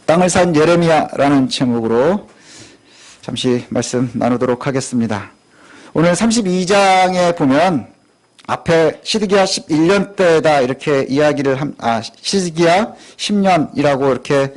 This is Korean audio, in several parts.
땅을 산 예레미야라는 제목으로 잠시 말씀 나누도록 하겠습니다. 오늘 32장에 보면 앞에 시드기야 11년 때다 이렇게 이야기를 시드기야 10년이라고 이렇게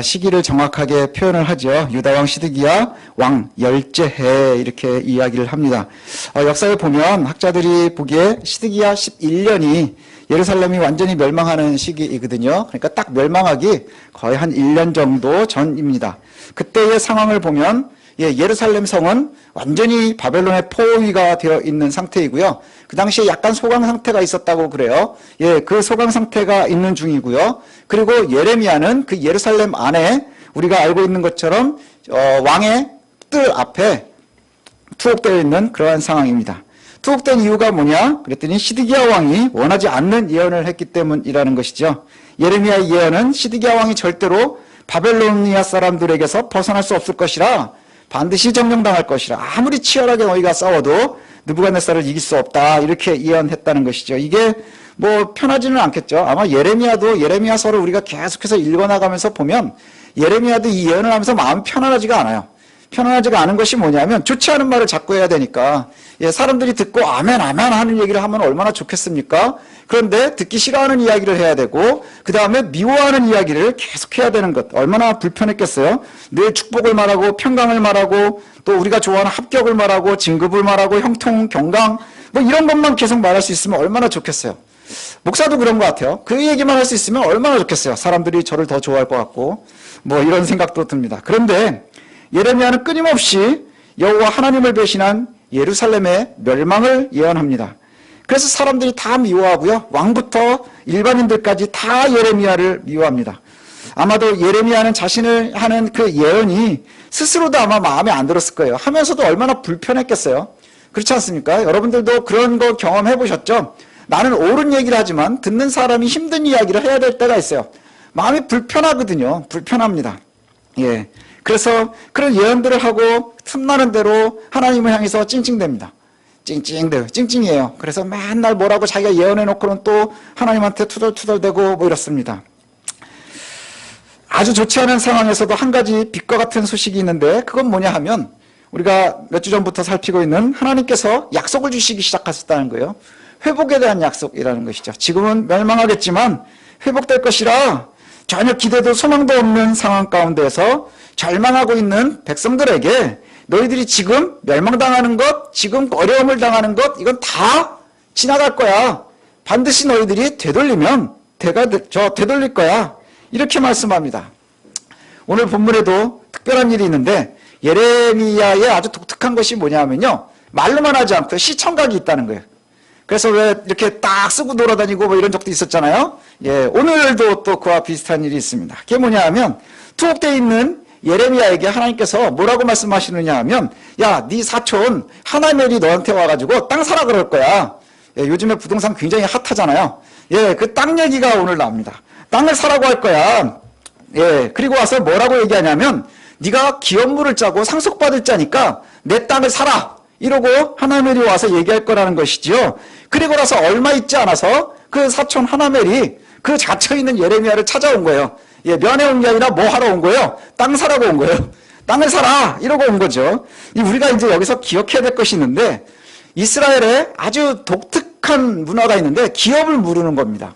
시기를 정확하게 표현을 하죠. 유다왕 시드기야 왕 열째해 이렇게 이야기를 합니다. 역사에 보면 학자들이 보기에 시드기야 11년이 예루살렘이 완전히 멸망하는 시기이거든요. 그러니까 딱 멸망하기 거의 한 1년 정도 전입니다. 그때의 상황을 보면 예루살렘 성은 완전히 바벨론의 포위가 되어 있는 상태이고요. 그 당시에 약간 소강 상태가 있었다고 그래요. 그 소강 상태가 있는 중이고요. 그리고 예레미야는 그 예루살렘 안에 우리가 알고 있는 것처럼 왕의 뜰 앞에 투옥되어 있는 그러한 상황입니다. 투옥된 이유가 뭐냐? 그랬더니 시드기야 왕이 원하지 않는 예언을 했기 때문이라는 것이죠. 예레미야의 예언은 시드기야 왕이 절대로 바벨로니아 사람들에게서 벗어날 수 없을 것이라, 반드시 점령당할 것이라, 아무리 치열하게 너희가 싸워도 느부갓네살을 이길 수 없다 이렇게 예언했다는 것이죠. 이게 뭐 편하지는 않겠죠. 아마 예레미야서를 우리가 계속해서 읽어나가면서 보면 예레미야도 이 예언을 하면서 마음이 편안하지가 않아요. 편안하지가 않은 것이 뭐냐면 좋지 않은 말을 자꾸 해야 되니까 사람들이 듣고 아멘 아멘 하는 얘기를 하면 얼마나 좋겠습니까? 그런데 듣기 싫어하는 이야기를 해야 되고 그 다음에 미워하는 이야기를 계속 해야 되는 것 얼마나 불편했겠어요? 늘 축복을 말하고 평강을 말하고 또 우리가 좋아하는 합격을 말하고 진급을 말하고 형통 경강 뭐 이런 것만 계속 말할 수 있으면 얼마나 좋겠어요. 목사도 그런 것 같아요. 그 얘기만 할 수 있으면 얼마나 좋겠어요. 사람들이 저를 더 좋아할 것 같고 뭐 이런 생각도 듭니다. 그런데 예레미야는 끊임없이 여호와 하나님을 배신한 예루살렘의 멸망을 예언합니다. 그래서 사람들이 다 미워하고요. 왕부터 일반인들까지 다 예레미야를 미워합니다. 아마도 예레미야는 자신을 하는 그 예언이 스스로도 아마 마음에 안 들었을 거예요. 하면서도 얼마나 불편했겠어요. 그렇지 않습니까? 여러분들도 그런 거 경험해 보셨죠? 나는 옳은 얘기를 하지만 듣는 사람이 힘든 이야기를 해야 될 때가 있어요. 마음이 불편하거든요. 불편합니다. 그래서 그런 예언들을 하고 틈나는 대로 하나님을 향해서 찡찡댑니다. 찡찡이에요. 그래서 맨날 뭐라고 자기가 예언해놓고는 또 하나님한테 투덜투덜대고 뭐 이렇습니다. 아주 좋지 않은 상황에서도 한 가지 빛과 같은 소식이 있는데 그건 뭐냐 하면 우리가 몇 주 전부터 살피고 있는 하나님께서 약속을 주시기 시작하셨다는 거예요. 회복에 대한 약속이라는 것이죠. 지금은 멸망하겠지만 회복될 것이라 전혀 기대도 소망도 없는 상황 가운데서 절망하고 있는 백성들에게 너희들이 지금 멸망당하는 것, 지금 어려움을 당하는 것 이건 다 지나갈 거야. 반드시 너희들이 되돌리면 되돌릴 거야. 이렇게 말씀합니다. 오늘 본문에도 특별한 일이 있는데 예레미야의 아주 독특한 것이 뭐냐면요. 말로만 하지 않고 시청각이 있다는 거예요. 그래서 왜 이렇게 딱 쓰고 돌아다니고 뭐 이런 적도 있었잖아요. 오늘도 또 그와 비슷한 일이 있습니다. 그게 뭐냐 하면 투옥되어 있는 예레미야에게 하나님께서 뭐라고 말씀하시느냐 하면 야, 네 사촌 하나멜이 너한테 와가지고 땅 사라 그럴 거야. 요즘에 부동산 굉장히 핫하잖아요. 그 땅 얘기가 오늘 나옵니다. 땅을 사라고 할 거야. 그리고 와서 뭐라고 얘기하냐면 네가 기업물을 짜고 상속받을 자니까 내 땅을 사라. 이러고 하나멜이 와서 얘기할 거라는 것이지요. 그리고 나서 얼마 있지 않아서 그 사촌 하나멜이 그 갇혀있는 예레미야를 찾아온 거예요. 면회 온 게 아니라 뭐 하러 온 거예요? 땅 사라고 온 거예요. 땅을 사라! 이러고 온 거죠. 우리가 이제 여기서 기억해야 될 것이 있는데 이스라엘에 아주 독특한 문화가 있는데 기업을 물으는 겁니다.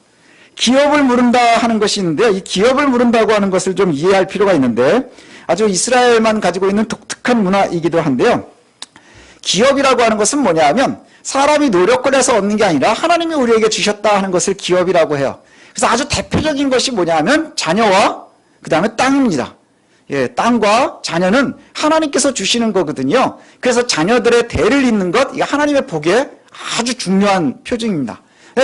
기업을 물은다 하는 것이 있는데 이 기업을 물은다고 하는 것을 좀 이해할 필요가 있는데 아주 이스라엘만 가지고 있는 독특한 문화이기도 한데요. 기업이라고 하는 것은 뭐냐 하면 사람이 노력을 해서 얻는 게 아니라 하나님이 우리에게 주셨다 하는 것을 기업이라고 해요. 그래서 아주 대표적인 것이 뭐냐 하면 자녀와 그 다음에 땅입니다. 땅과 자녀는 하나님께서 주시는 거거든요. 그래서 자녀들의 대를 잇는 것, 이게 하나님의 복에 아주 중요한 표징입니다.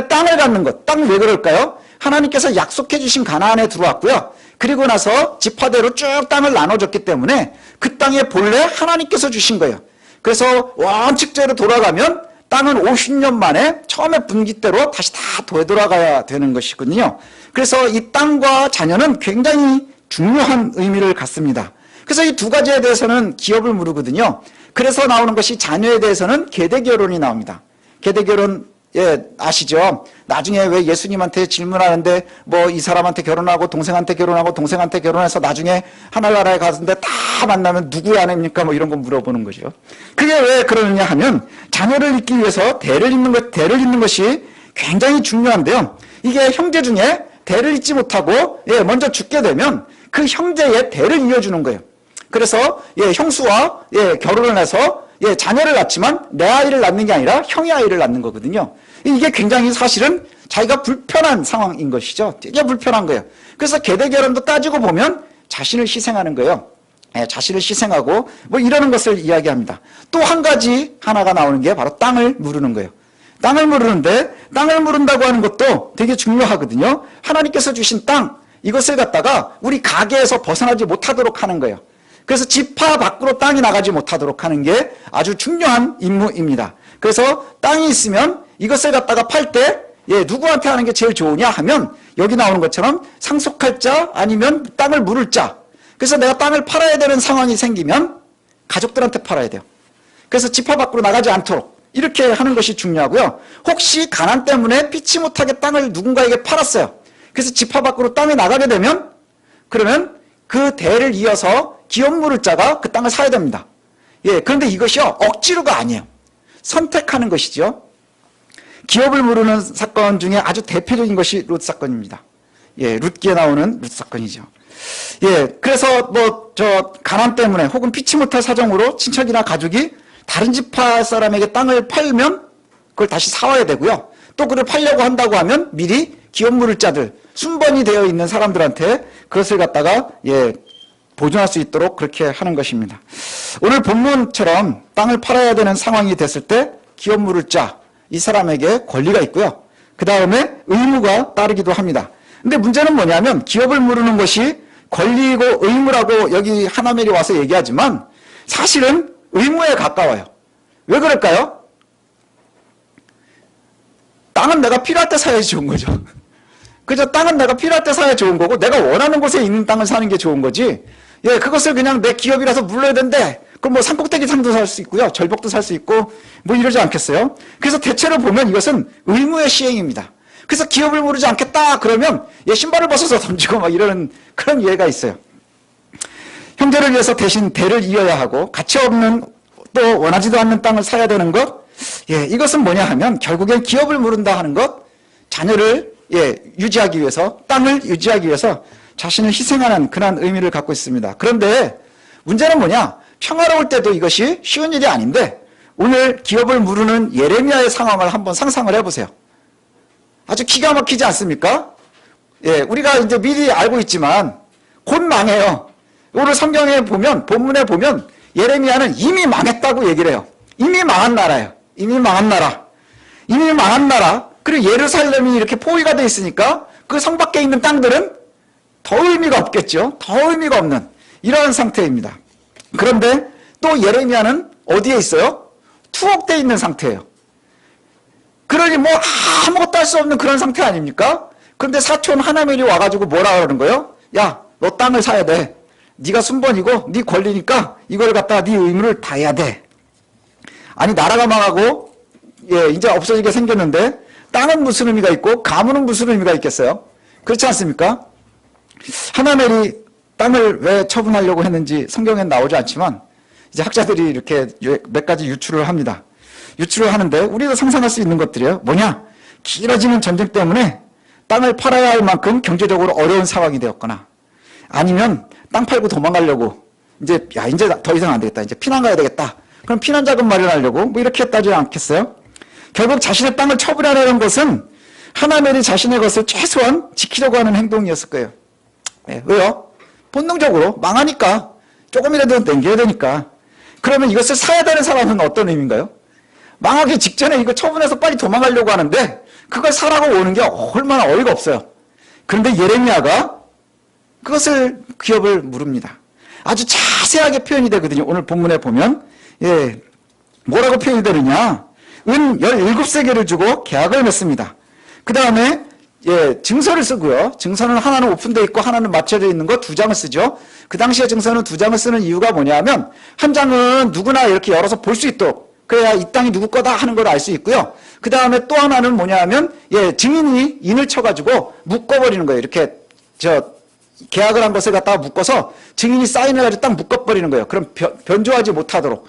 땅을 갖는 것, 땅 왜 그럴까요? 하나님께서 약속해 주신 가나안에 들어왔고요. 그리고 나서 지파대로 쭉 땅을 나눠줬기 때문에 그 땅의 본래 하나님께서 주신 거예요. 그래서 원칙대로 돌아가면 땅은 50년 만에 처음에 분기대로 다시 다 되돌아가야 되는 것이거든요. 그래서 이 땅과 자녀는 굉장히 중요한 의미를 갖습니다. 그래서 이 두 가지에 대해서는 기업을 물으거든요. 그래서 나오는 것이 자녀에 대해서는 계대결혼이 나옵니다. 계대결혼 예, 아시죠? 나중에 왜 예수님한테 질문하는데 뭐 이 사람한테 결혼하고 동생한테 결혼하고 동생한테 결혼해서 나중에 하늘나라에 가는데 다 만나면 누구의 아내입니까? 뭐 이런 거 물어보는 거죠. 그게 왜 그러느냐 하면 자녀를 잇기 위해서 대를 잇는 것이 굉장히 중요한데요. 이게 형제 중에 대를 잇지 못하고 예, 먼저 죽게 되면 그 형제의 대를 이어주는 거예요. 그래서 예, 형수와 예, 결혼을 해서 예, 자녀를 낳지만 내 아이를 낳는 게 아니라 형의 아이를 낳는 거거든요. 이게 굉장히 사실은 자기가 불편한 상황인 것이죠. 되게 불편한 거예요. 그래서 계대결혼도 따지고 보면 자신을 희생하는 거예요. 예, 자신을 희생하고 뭐 이러는 것을 이야기합니다. 또 한 가지 하나가 나오는 게 바로 땅을 무르는 거예요. 땅을 무르는데 땅을 무른다고 하는 것도 되게 중요하거든요. 하나님께서 주신 땅, 이것을 갖다가 우리 가계에서 벗어나지 못하도록 하는 거예요. 그래서 지파 밖으로 땅이 나가지 못하도록 하는 게 아주 중요한 임무입니다. 그래서 땅이 있으면 이것을 갖다가 팔 때 예, 누구한테 하는 게 제일 좋으냐 하면 여기 나오는 것처럼 상속할 자 아니면 땅을 물을 자. 그래서 내가 땅을 팔아야 되는 상황이 생기면 가족들한테 팔아야 돼요. 그래서 지파 밖으로 나가지 않도록 이렇게 하는 것이 중요하고요. 혹시 가난 때문에 피치 못하게 땅을 누군가에게 팔았어요. 그래서 지파 밖으로 땅에 나가게 되면 그러면 그 대를 이어서 기업 물을 자가 그 땅을 사야 됩니다. 예, 그런데 이것이요 억지로가 아니에요. 선택하는 것이죠. 기업을 무르는 사건 중에 아주 대표적인 것이 룻 사건입니다. 예, 룻기에 나오는 룻 사건이죠. 예, 그래서 뭐 저 가난 때문에 혹은 피치 못할 사정으로 친척이나 가족이 다른 지파 사람에게 땅을 팔면 그걸 다시 사와야 되고요. 또 그걸 팔려고 한다고 하면 미리 기업 물을 자들, 순번이 되어 있는 사람들한테 그것을 갖다가 예, 보존할 수 있도록 그렇게 하는 것입니다. 오늘 본문처럼 땅을 팔아야 되는 상황이 됐을 때 기업 물을 자, 이 사람에게 권리가 있고요. 그 다음에 의무가 따르기도 합니다. 근데 문제는 뭐냐면 기업을 무르는 것이 권리이고 의무라고 여기 하나멜이 와서 얘기하지만 사실은 의무에 가까워요. 왜 그럴까요? 땅은 내가 필요할 때 사야지 좋은 거죠. 그죠? 땅은 내가 필요할 때 사야 좋은 거고 내가 원하는 곳에 있는 땅을 사는 게 좋은 거지. 예, 그것을 그냥 내 기업이라서 물러야 되는데 그럼 뭐 산꼭대기 상도 살 수 있고요. 절벽도 살 수 있고 뭐 이러지 않겠어요? 그래서 대체로 보면 이것은 의무의 시행입니다. 그래서 기업을 모르지 않겠다 그러면 예, 신발을 벗어서 던지고 막 이러는 그런 예가 있어요. 형제를 위해서 대신 대를 이어야 하고 가치 없는 또 원하지도 않는 땅을 사야 되는 것, 예, 이것은 뭐냐 하면 결국엔 기업을 모른다 하는 것, 자녀를 예, 유지하기 위해서 땅을 유지하기 위해서 자신을 희생하는 그런 의미를 갖고 있습니다. 그런데 문제는 뭐냐? 평화로울 때도 이것이 쉬운 일이 아닌데 오늘 기업을 무르는 예레미야의 상황을 한번 상상을 해보세요. 아주 기가 막히지 않습니까? 예, 우리가 이제 미리 알고 있지만 곧 망해요. 오늘 성경에 보면 본문에 보면 예레미야는 이미 망했다고 얘기를 해요. 이미 망한 나라예요. 이미 망한 나라. 이미 망한 나라. 그리고 예루살렘이 이렇게 포위가 돼 있으니까 그 성 밖에 있는 땅들은 더 의미가 없겠죠. 더 의미가 없는 이런 상태입니다. 그런데 또 예레미야는 어디에 있어요? 투옥되어 있는 상태예요. 그러니 뭐 아무것도 할 수 없는 그런 상태 아닙니까? 그런데 사촌 하나멜이 와가지고 뭐라 그러는 거예요? 야, 너 땅을 사야 돼. 네가 순번이고 네 권리니까 이걸 갖다가 네 의무를 다해야 돼. 아니 나라가 망하고 예, 이제 없어지게 생겼는데 땅은 무슨 의미가 있고 가문은 무슨 의미가 있겠어요? 그렇지 않습니까? 하나멜이 땅을 왜 처분하려고 했는지 성경엔 나오지 않지만 이제 학자들이 이렇게 몇 가지 유추를 합니다. 유추를 하는데 우리도 상상할 수 있는 것들이에요. 뭐냐? 길어지는 전쟁 때문에 땅을 팔아야 할 만큼 경제적으로 어려운 상황이 되었거나 아니면 땅 팔고 도망가려고 이제 더 이상 안 되겠다. 이제 피난 가야 되겠다. 그럼 피난 자금 마련하려고 뭐 이렇게 했다지 않겠어요? 결국 자신의 땅을 처분하려는 것은 하나멜이 자신의 것을 최소한 지키려고 하는 행동이었을 거예요. 예, 왜요? 본능적으로 망하니까 조금이라도 남겨야 되니까. 그러면 이것을 사야 되는 사람은 어떤 의미인가요? 망하기 직전에 이거 처분해서 빨리 도망가려고 하는데 그걸 사라고 오는 게 얼마나 어이가 없어요. 그런데 예레미야가 그것을 기업을 물읍니다. 아주 자세하게 표현이 되거든요. 오늘 본문에 보면 예, 뭐라고 표현이 되느냐? 은 17세겔을 주고 계약을 맺습니다. 그 다음에 예, 증서를 쓰고요. 증서는 하나는 오픈되어 있고 하나는 맞춰져 있는 거 2장을 쓰죠. 그 당시에 증서는 2장을 쓰는 이유가 뭐냐면 한 장은 누구나 이렇게 열어서 볼 수 있도록 그래야 이 땅이 누구 거다 하는 걸 알 수 있고요. 그 다음에 또 하나는 뭐냐 하면, 증인이 인을 쳐가지고 묶어버리는 거예요. 이렇게, 계약을 한 것을 갖다가 묶어서 증인이 사인해가지고 딱 묶어버리는 거예요. 그럼 변조하지 못하도록.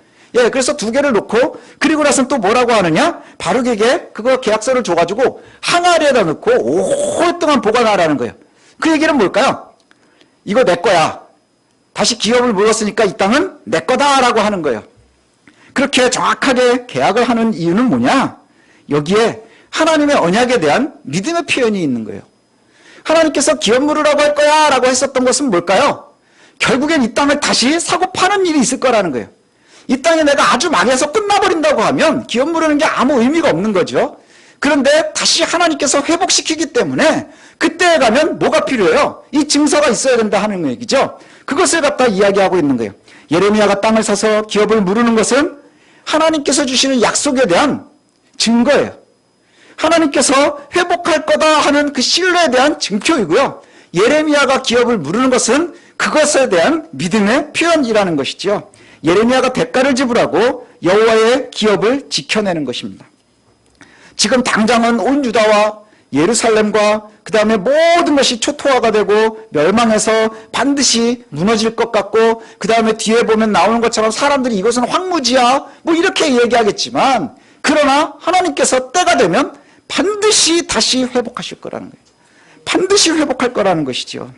그래서 두 개를 놓고, 그리고 나서는 또 뭐라고 하느냐? 바르게 그거 계약서를 줘가지고 항아리에다 넣고 오랫동안 보관하라는 거예요. 그 얘기는 뭘까요? 이거 내 거야. 다시 기업을 물었으니까 이 땅은 내 거다라고 하는 거예요. 그렇게 정확하게 계약을 하는 이유는 뭐냐? 여기에 하나님의 언약에 대한 믿음의 표현이 있는 거예요. 하나님께서 기업 물으라고 할 거야 라고 했었던 것은 뭘까요? 결국엔 이 땅을 다시 사고 파는 일이 있을 거라는 거예요. 이 땅에 내가 아주 망해서 끝나버린다고 하면 기업 물으는 게 아무 의미가 없는 거죠. 그런데 다시 하나님께서 회복시키기 때문에 그때에 가면 뭐가 필요해요? 이 증서가 있어야 된다 하는 얘기죠. 그것을 갖다 이야기하고 있는 거예요. 예레미야가 땅을 사서 기업을 물으는 것은 하나님께서 주시는 약속에 대한 증거예요. 하나님께서 회복할 거다 하는 그 신뢰에 대한 증표이고요. 예레미야가 기업을 물으는 것은 그것에 대한 믿음의 표현이라는 것이죠. 예레미야가 대가를 지불하고 여호와의 기업을 지켜내는 것입니다. 지금 당장은 온 유다와 예루살렘과 그 다음에 모든 것이 초토화가 되고 멸망해서 반드시 무너질 것 같고 그 다음에 뒤에 보면 나오는 것처럼 사람들이 이것은 황무지야 뭐 이렇게 얘기하겠지만 그러나 하나님께서 때가 되면 반드시 다시 회복하실 거라는 거예요. 반드시 회복할 거라는 것이죠.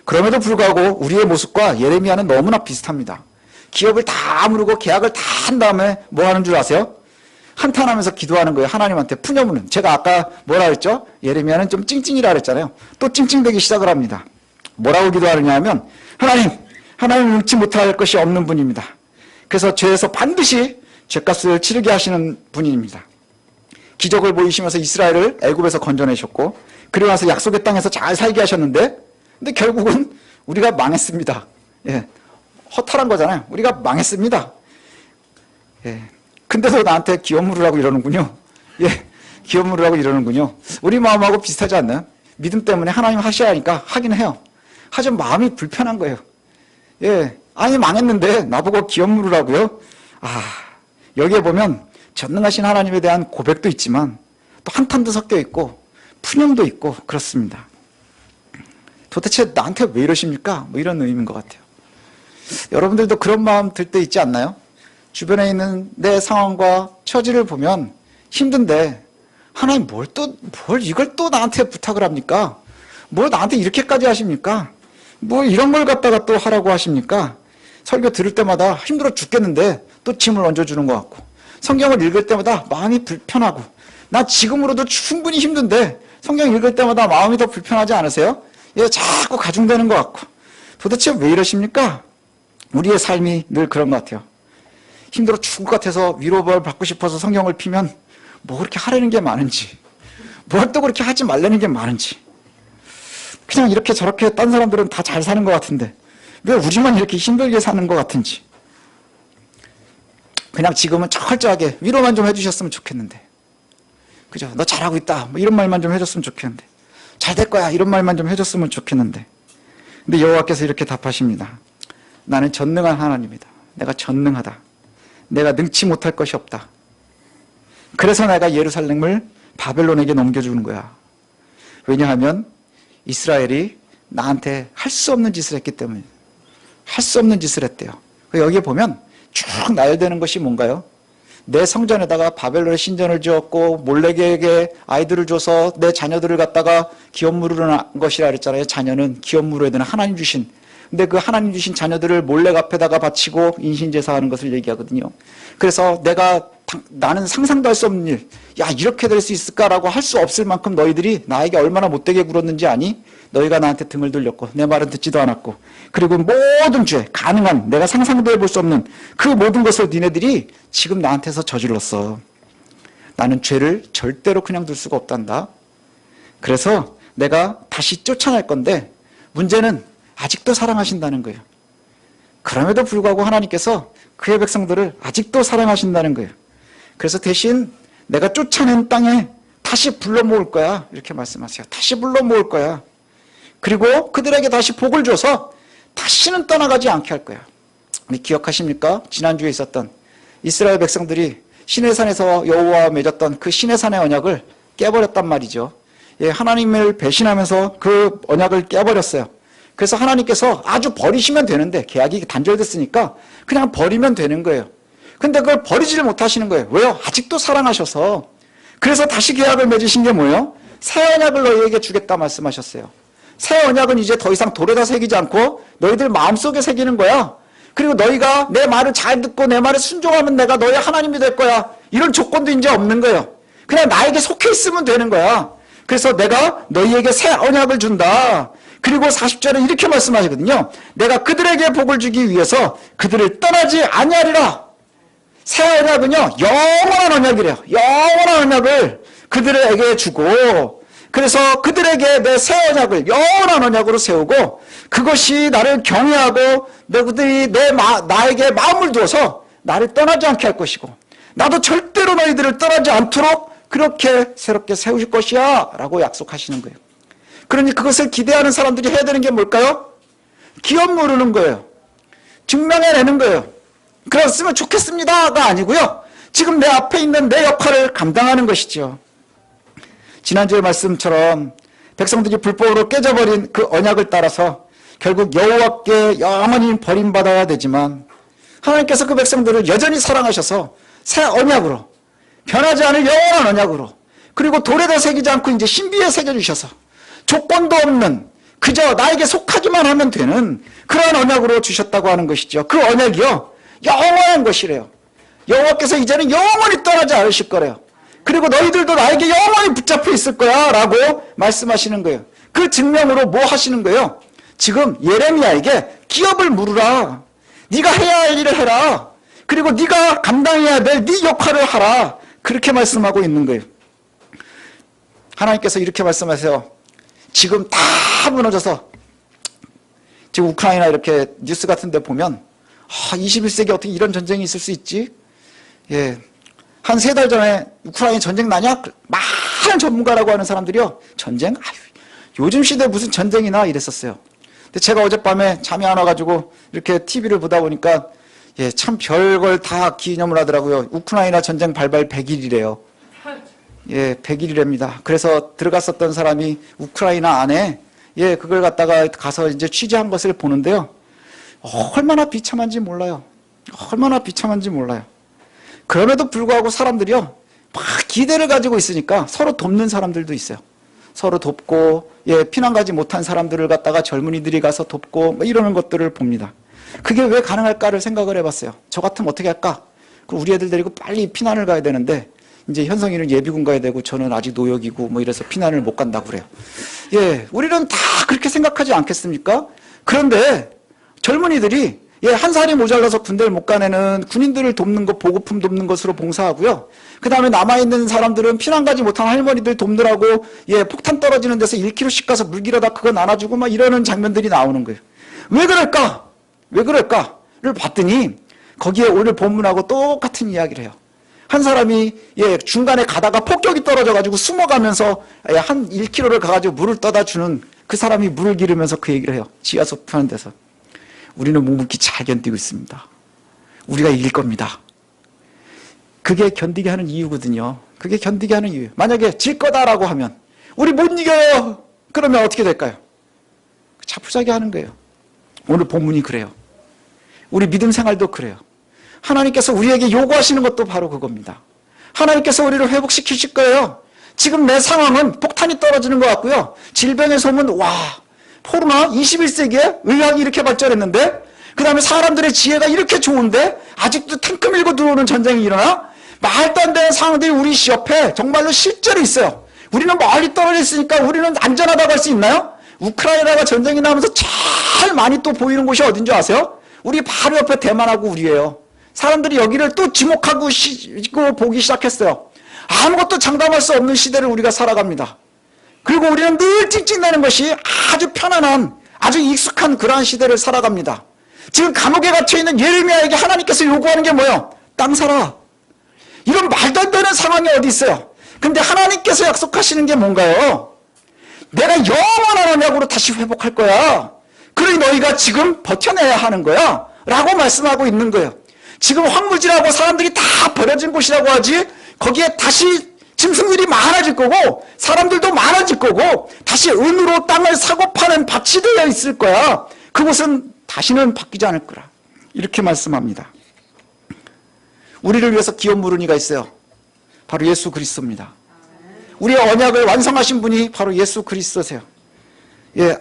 그럼에도 불구하고 우리의 모습과 예레미야는 너무나 비슷합니다. 기업을 다 무르고 계약을 다 한 다음에 뭐 하는 줄 아세요? 한탄하면서 기도하는 거예요. 하나님한테 푸념은. 제가 아까 뭐라 그랬죠? 예레미야는 좀 찡찡이라 그랬잖아요. 또 찡찡대기 시작을 합니다. 뭐라고 기도하느냐 하면 하나님 능치 못할 것이 없는 분입니다. 그래서 죄에서 반드시 죄값을 치르게 하시는 분입니다. 기적을 보이시면서 이스라엘을 애굽에서 건져내셨고 그리고 나서 약속의 땅에서 잘 살게 하셨는데 근데 결국은 우리가 망했습니다. 허탈한 거잖아요. 우리가 망했습니다. 근데도 나한테 기업 물으라고 이러는군요. 기업 물으라고 이러는군요. 우리 마음하고 비슷하지 않나요? 믿음 때문에 하나님 하셔야 하니까 하긴 해요. 하지만 마음이 불편한 거예요. 아니 망했는데 나보고 기업 물으라고요? 여기에 보면 전능하신 하나님에 대한 고백도 있지만 또 한탄도 섞여 있고 푸념도 있고 그렇습니다. 도대체 나한테 왜 이러십니까? 뭐 이런 의미인 것 같아요. 여러분들도 그런 마음 들 때 있지 않나요? 주변에 있는 내 상황과 처지를 보면 힘든데 하나님 뭘 이걸 또 나한테 부탁을 합니까? 뭘 나한테 이렇게까지 하십니까? 뭐 이런 걸 갖다가 또 하라고 하십니까? 설교 들을 때마다 힘들어 죽겠는데 또 짐을 얹어주는 것 같고 성경을 읽을 때마다 마음이 불편하고 나 지금으로도 충분히 힘든데 성경 읽을 때마다 마음이 더 불편하지 않으세요? 자꾸 가중되는 것 같고 도대체 왜 이러십니까? 우리의 삶이 늘 그런 것 같아요. 힘들어 죽을 것 같아서 위로를 받고 싶어서 성경을 피면 뭐 그렇게 하려는 게 많은지 뭘 또 그렇게 하지 말라는 게 많은지 그냥 이렇게 저렇게 딴 사람들은 다 잘 사는 것 같은데 왜 우리만 이렇게 힘들게 사는 것 같은지 그냥 지금은 철저하게 위로만 좀 해주셨으면 좋겠는데 그죠? 너 잘하고 있다 뭐 이런 말만 좀 해줬으면 좋겠는데 잘 될 거야 이런 말만 좀 해줬으면 좋겠는데 근데 여호와께서 이렇게 답하십니다. 나는 전능한 하나님이다. 내가 전능하다. 내가 능치 못할 것이 없다. 그래서 내가 예루살렘을 바벨론에게 넘겨주는 거야. 왜냐하면 이스라엘이 나한테 할 수 없는 짓을 했기 때문에 할 수 없는 짓을 했대요. 여기에 보면 쭉 나열되는 것이 뭔가요? 내 성전에다가 바벨론의 신전을 지었고 몰레에게 아이들을 줘서 내 자녀들을 갖다가 기업 물으는 것이라 그랬잖아요. 자녀는 기업 물어야 되는 하나님 주신 근데 그 하나님 주신 자녀들을 몰렉 앞에다가 바치고 인신제사하는 것을 얘기하거든요. 그래서 나는 상상도 할 수 없는 일, 이렇게 될 수 있을까라고 할 수 없을 만큼 너희들이 나에게 얼마나 못되게 굴었는지 아니? 너희가 나한테 등을 돌렸고 내 말은 듣지도 않았고 그리고 모든 죄, 가능한 내가 상상도 해볼 수 없는 그 모든 것을 니네들이 지금 나한테서 저질렀어. 나는 죄를 절대로 그냥 둘 수가 없단다. 그래서 내가 다시 쫓아낼 건데 문제는 아직도 사랑하신다는 거예요. 그럼에도 불구하고 하나님께서 그의 백성들을 아직도 사랑하신다는 거예요. 그래서 대신 내가 쫓아낸 땅에 다시 불러 모을 거야. 이렇게 말씀하세요. 다시 불러 모을 거야. 그리고 그들에게 다시 복을 줘서 다시는 떠나가지 않게 할 거야. 우리 기억하십니까? 지난주에 있었던 이스라엘 백성들이 시내산에서 여호와와 맺었던 그 시내산의 언약을 깨버렸단 말이죠. 예, 하나님을 배신하면서 그 언약을 깨버렸어요. 그래서 하나님께서 아주 버리시면 되는데, 계약이 단절됐으니까 그냥 버리면 되는 거예요. 근데 그걸 버리지를 못하시는 거예요. 왜요? 아직도 사랑하셔서. 그래서 다시 계약을 맺으신 게 뭐예요? 새 언약을 너희에게 주겠다 말씀하셨어요. 새 언약은 이제 더 이상 돌에다 새기지 않고 너희들 마음속에 새기는 거야. 그리고 너희가 내 말을 잘 듣고 내 말에 순종하면 내가 너희 하나님이 될 거야. 이런 조건도 이제 없는 거예요. 그냥 나에게 속해 있으면 되는 거야. 그래서 내가 너희에게 새 언약을 준다. 그리고 40절에 이렇게 말씀하시거든요. 내가 그들에게 복을 주기 위해서 그들을 떠나지 아니하리라. 새 언약은요, 영원한 언약이래요. 영원한 언약을 그들에게 주고, 그래서 그들에게 내 새 언약을 영원한 언약으로 세우고, 그것이 나를 경외하고 너희들이 나에게 마음을 두어서 나를 떠나지 않게 할 것이고, 나도 절대로 너희들을 떠나지 않도록 그렇게 새롭게 세우실 것이야 라고 약속하시는 거예요. 그러니 그것을 기대하는 사람들이 해야 되는 게 뭘까요? 기업 모르는 거예요. 증명해내는 거예요. 그랬으면 좋겠습니다가 아니고요, 지금 내 앞에 있는 내 역할을 감당하는 것이죠. 지난주의 말씀처럼 백성들이 불법으로 깨져버린 그 언약을 따라서 결국 여호와께 영원히 버림받아야 되지만, 하나님께서 그 백성들을 여전히 사랑하셔서 새 언약으로, 변하지 않을 영원한 언약으로, 그리고 돌에다 새기지 않고 이제 신비에 새겨주셔서 조건도 없는, 그저 나에게 속하기만 하면 되는 그러한 언약으로 주셨다고 하는 것이죠. 그 언약이요, 영원한 것이래요. 여호와께서 이제는 영원히 떠나지 않으실 거래요. 그리고 너희들도 나에게 영원히 붙잡혀 있을 거야 라고 말씀하시는 거예요. 그 증명으로 뭐 하시는 거예요? 지금 예레미야에게 기업을 물으라. 네가 해야 할 일을 해라. 그리고 네가 감당해야 될 네 역할을 하라. 그렇게 말씀하고 있는 거예요. 하나님께서 이렇게 말씀하세요. 지금 다 무너져서, 지금 우크라이나 이렇게 뉴스 같은 데 보면 21세기 어떻게 이런 전쟁이 있을 수 있지? 예, 한 3달 전에 우크라이나 전쟁 나냐? 많은 전문가라고 하는 사람들이요, 전쟁? 아유, 요즘 시대에 무슨 전쟁이나 이랬었어요. 근데 제가 어젯밤에 잠이 안 와가지고 이렇게 TV를 보다 보니까, 예, 참 별걸 다 기념을 하더라고요. 우크라이나 전쟁 발발 100일이래요. 예, 100일이랍니다. 그래서 들어갔었던 사람이 우크라이나 안에, 예, 그걸 갖다가 가서 이제 취재한 것을 보는데요. 얼마나 비참한지 몰라요. 얼마나 비참한지 몰라요. 그럼에도 불구하고 사람들이요, 막 기대를 가지고 있으니까 서로 돕는 사람들도 있어요. 서로 돕고, 예, 피난 가지 못한 사람들을 갖다가 젊은이들이 가서 돕고, 뭐 이러는 것들을 봅니다. 그게 왜 가능할까를 생각을 해봤어요. 저 같으면 어떻게 할까? 우리 애들 데리고 빨리 피난을 가야 되는데, 이제 현성이는 예비군 가야 되고 저는 아직 노역이고 뭐 이래서 피난을 못 간다고 그래요. 예, 우리는 다 그렇게 생각하지 않겠습니까? 그런데 젊은이들이, 예, 한 살이 모자라서 군대를 못 가내는 군인들을 돕는 것, 보급품 돕는 것으로 봉사하고요. 그 다음에 남아있는 사람들은 피난 가지 못한 할머니들 돕느라고, 예, 폭탄 떨어지는 데서 1km씩 가서 물길에다 그거 나눠주고 막 이러는 장면들이 나오는 거예요. 왜 그럴까? 왜 그럴까를 봤더니 거기에 오늘 본문하고 똑같은 이야기를 해요. 한 사람이, 예, 중간에 가다가 폭격이 떨어져가지고 숨어가면서, 예, 한 1km를 가가지고 물을 떠다 주는 그 사람이 물을 기르면서 그 얘기를 해요. 지하수 푸는 데서. 우리는 묵묵히 잘 견디고 있습니다. 우리가 이길 겁니다. 그게 견디게 하는 이유거든요. 그게 견디게 하는 이유. 만약에 질 거다라고 하면, 우리 못 이겨요. 그러면 어떻게 될까요? 자포자기 하는 거예요. 오늘 본문이 그래요. 우리 믿음 생활도 그래요. 하나님께서 우리에게 요구하시는 것도 바로 그겁니다. 하나님께서 우리를 회복시키실 거예요. 지금 내 상황은 폭탄이 떨어지는 것 같고요. 질병의 소문, 와, 코로나 21세기에 의학이 이렇게 발전했는데, 그 다음에 사람들의 지혜가 이렇게 좋은데 아직도 탱크 밀고 들어오는 전쟁이 일어나? 말도 안 되는 상황들이 우리 옆에 정말로 실제로 있어요. 우리는 멀리 떨어져 있으니까 우리는 안전하다고 할 수 있나요? 우크라이나가 전쟁이 나면서 제일 많이 또 보이는 곳이 어딘 줄 아세요? 우리 바로 옆에 대만하고 우리예요. 사람들이 여기를 또 지목하고 보기 시작했어요. 아무것도 장담할 수 없는 시대를 우리가 살아갑니다. 그리고 우리는 늘 찡찡대는 것이 아주 편안한, 아주 익숙한 그러한 시대를 살아갑니다. 지금 감옥에 갇혀있는 예레미야에게 하나님께서 요구하는 게 뭐예요? 땅 사라. 이런 말도 안 되는 상황이 어디 있어요? 근데 하나님께서 약속하시는 게 뭔가요? 내가 영원한 언약으로 다시 회복할 거야. 그러니 너희가 지금 버텨내야 하는 거야 라고 말씀하고 있는 거예요. 지금 황무지라고 사람들이 다 버려진 곳이라고 하지, 거기에 다시 짐승들이 많아질 거고 사람들도 많아질 거고 다시 은으로 땅을 사고 파는 밭이 되어 있을 거야. 그곳은 다시는 바뀌지 않을 거라. 이렇게 말씀합니다. 우리를 위해서 기업 물은 이가 있어요. 바로 예수 그리스도입니다. 우리의 언약을 완성하신 분이 바로 예수 그리스도세요. 예,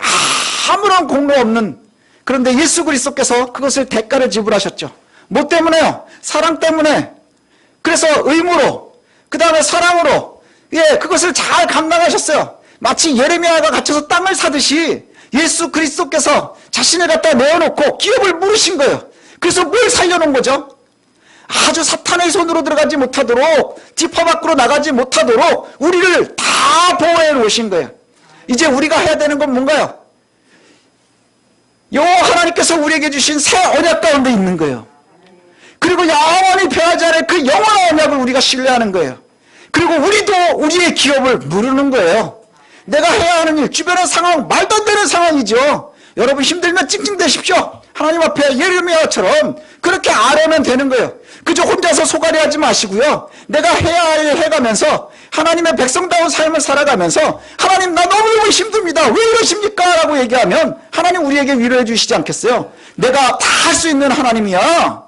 아무런 공로 없는, 그런데 예수 그리스도께서 그것을 대가를 지불하셨죠. 뭐 때문에요? 사랑 때문에. 그래서 의무로, 그 다음에 사랑으로, 예, 그것을 잘 감당하셨어요. 마치 예레미야가 갇혀서 땅을 사듯이 예수 그리스도께서 자신을 갖다 내어놓고 기업을 물으신 거예요. 그래서 뭘 살려놓은 거죠? 아주 사탄의 손으로 들어가지 못하도록, 지파 밖으로 나가지 못하도록 우리를 다 보호해 놓으신 거예요. 이제 우리가 해야 되는 건 뭔가요? 여호와 하나님께서 우리에게 주신 새 언약 가운데 있는 거예요. 그리고 영원히 변하지 않을 그 영원한 언약을 우리가 신뢰하는 거예요. 그리고 우리도 우리의 기업을 물으는 거예요. 내가 해야 하는 일, 주변의 상황, 말도 안 되는 상황이죠. 여러분 힘들면 찡찡대십시오. 하나님 앞에 예레미야처럼 그렇게 아뢰면 되는 거예요. 그저 혼자서 소갈이하지 마시고요. 내가 해야 할 일 해가면서 하나님의 백성다운 삶을 살아가면서 하나님 나 너무너무 힘듭니다. 왜 이러십니까? 라고 얘기하면 하나님 우리에게 위로해 주시지 않겠어요? 내가 다 할 수 있는 하나님이야.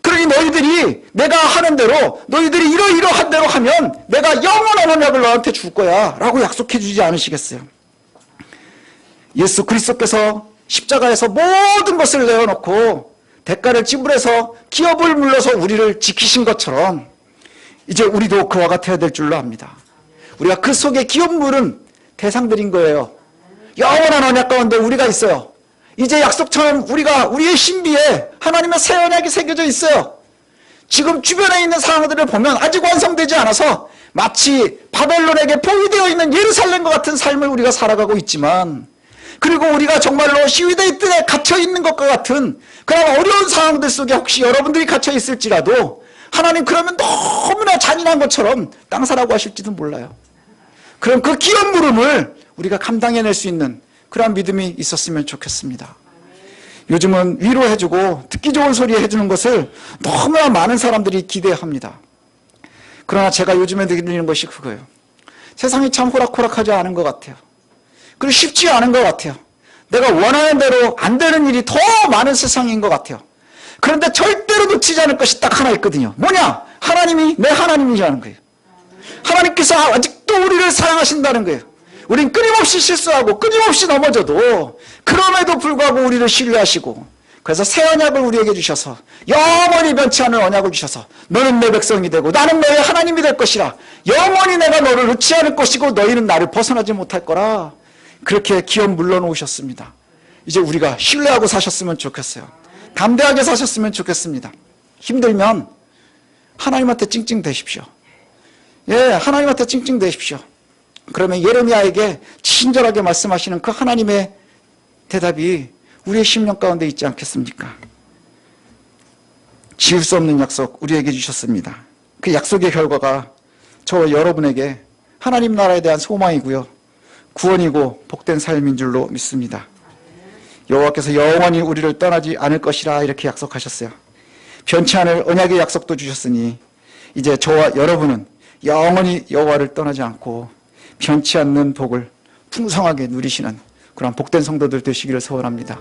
그러니 너희들이 내가 하는 대로, 너희들이 이러이러한 대로 하면 내가 영원한 언약을 너한테 줄 거야 라고 약속해 주지 않으시겠어요? 예수 그리스도께서 십자가에서 모든 것을 내어놓고 대가를 지불해서 기업을 물러서 우리를 지키신 것처럼 이제 우리도 그와 같아야 될 줄로 압니다. 우리가 그 속에 기업 물은 대상들인 거예요. 영원한 언약 가운데 우리가 있어요. 이제 약속처럼 우리의 신비에 하나님의 새 언약이 새겨져 있어요. 지금 주변에 있는 상황들을 보면 아직 완성되지 않아서 마치 바벨론에게 포위되어 있는 예루살렘과 같은 삶을 우리가 살아가고 있지만, 그리고 우리가 정말로 시위대의 뜰에 갇혀있는 것과 같은 그런 어려운 상황들 속에 혹시 여러분들이 갇혀있을지라도 하나님 그러면 너무나 잔인한 것처럼 땅사라고 하실지도 몰라요. 그럼 그 기업 물음을 우리가 감당해낼 수 있는 그런 믿음이 있었으면 좋겠습니다. 요즘은 위로해주고 듣기 좋은 소리 해주는 것을 너무나 많은 사람들이 기대합니다. 그러나 제가 요즘에 느끼는 것이 그거예요. 세상이 참 호락호락하지 않은 것 같아요. 그리고 쉽지 않은 것 같아요. 내가 원하는 대로 안 되는 일이 더 많은 세상인 것 같아요. 그런데 절대로 놓치지 않을 것이 딱 하나 있거든요. 뭐냐? 하나님이 내 하나님이라는 거예요. 하나님께서 아직도 우리를 사랑하신다는 거예요. 우린 끊임없이 실수하고 끊임없이 넘어져도 그럼에도 불구하고 우리를 신뢰하시고, 그래서 새 언약을 우리에게 주셔서 영원히 변치 않은 언약을 주셔서 너는 내 백성이 되고 나는 너의 하나님이 될 것이라, 영원히 내가 너를 놓지 않을 것이고 너희는 나를 벗어나지 못할 거라, 그렇게 기업 물러놓으셨습니다. 이제 우리가 신뢰하고 사셨으면 좋겠어요. 담대하게 사셨으면 좋겠습니다. 힘들면 하나님한테 찡찡대십시오. 예, 하나님한테 찡찡대십시오. 그러면 예레미야에게 친절하게 말씀하시는 그 하나님의 대답이 우리의 심령 가운데 있지 않겠습니까? 지울 수 없는 약속 우리에게 주셨습니다. 그 약속의 결과가 저와 여러분에게 하나님 나라에 대한 소망이고요, 구원이고 복된 삶인 줄로 믿습니다. 여호와께서 영원히 우리를 떠나지 않을 것이라 이렇게 약속하셨어요. 변치 않을 언약의 약속도 주셨으니 이제 저와 여러분은 영원히 여호와를 떠나지 않고 변치 않는 복을 풍성하게 누리시는 그런 복된 성도들 되시기를 소원합니다.